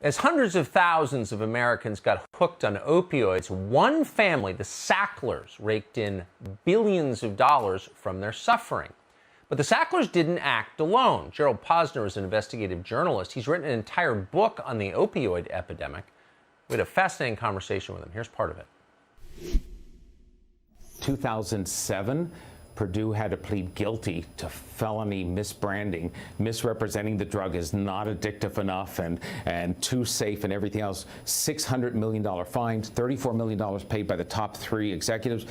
As hundreds of thousands of Americans got hooked on opioids, one family, the Sacklers, raked in billions of dollars from their suffering. But the Sacklers didn't act alone. Gerald Posner is an investigative journalist. He's written an entire book on the opioid epidemic. We had a fascinating conversation with him. Here's part of it. 2007, Purdue had to plead guilty to felony misbranding, misrepresenting the drug as not addictive enough and too safe and everything else. $600 million fines, $34 million paid by the top 3 executives.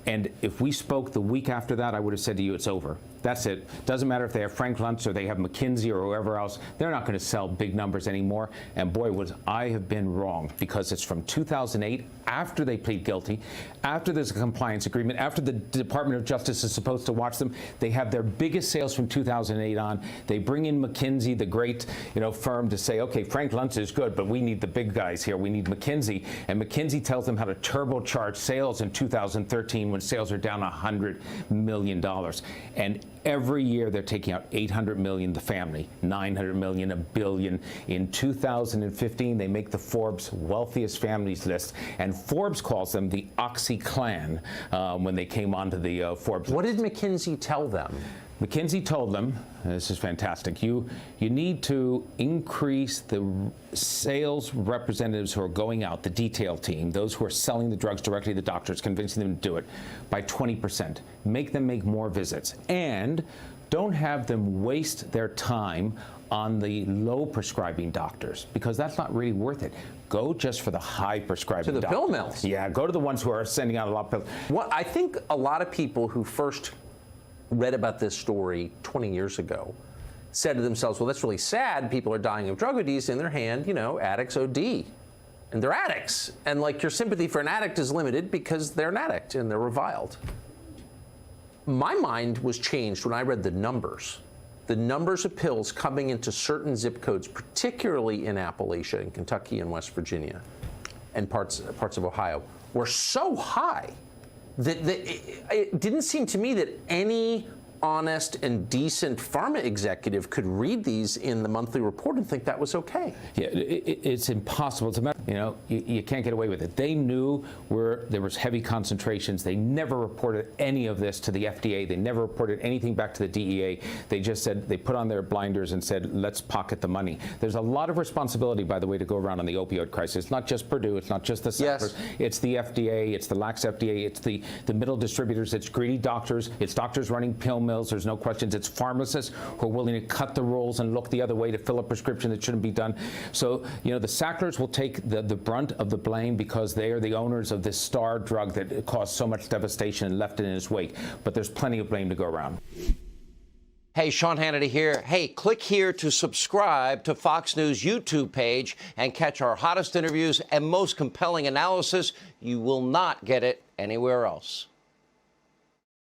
And if we spoke the week after that, I would have said to you, it's over. That's it. Doesn't matter if they have Frank Luntz or they have McKinsey or whoever else. They're not going to sell big numbers anymore. And boy, would I have been wrong, because it's from 2008, after they plead guilty, after there's a compliance agreement, after the Department of Justice is supposed to watch them. They have their biggest sales from 2008 on. They bring in McKinsey, the great firm, to say, okay, Frank Luntz is good, but we need the big guys here. We need McKinsey. And McKinsey tells them how to turbocharge sales in 2013 when sales are down $100 million. And every year they're taking out $800 million, the family, $900 million, $1 billion. In 2015, they make the Forbes wealthiest families list, and Forbes calls them the OxyClan when they came onto the Forbes. What did McKinsey tell them? McKinsey told them, this is fantastic, you need to increase the sales representatives who are going out, the detail team, those who are selling the drugs directly to the doctors, convincing them to do it, by 20%. Make them make more visits. And don't have them waste their time on the low prescribing doctors, because that's not really worth it. Go just for the high prescribing doctors. To the pill mills. Yeah, go to the ones who are sending out a lot of pills. Well, I think a lot of people who first read about this story 20 years ago said to themselves, well, that's really sad. People are dying of drug abuse. In their hand, addicts OD. And they're addicts. And like, your sympathy for an addict is limited because they're an addict and they're reviled. My mind was changed when I read the numbers. The numbers of pills coming into certain zip codes, particularly in Appalachia and Kentucky and West Virginia and parts of Ohio, were so high that it didn't seem to me that any honest and decent pharma executive could read these in the monthly report and think that was okay. Yeah, it's impossible. It's a matter, you can't get away with it. They knew where there was heavy concentrations. They never reported any of this to the FDA. They never reported anything back to the DEA. They just said, they put on their blinders and said, let's pocket the money. There's a lot of responsibility, by the way, to go around on the opioid crisis. It's not just Purdue. It's not just the Sacklers. Yes. It's the FDA. It's the lax FDA. It's the middle distributors. It's greedy doctors. It's doctors running pill mills. There's no questions. It's pharmacists who are willing to cut the rules and look the other way to fill a prescription that shouldn't be done. So, the Sacklers will take the brunt of the blame because they are the owners of this star drug that caused so much devastation and left it in its wake. But there's plenty of blame to go around. Hey, Sean Hannity here. Hey, click here to subscribe to Fox News YouTube page and catch our hottest interviews and most compelling analysis. You will not get it anywhere else.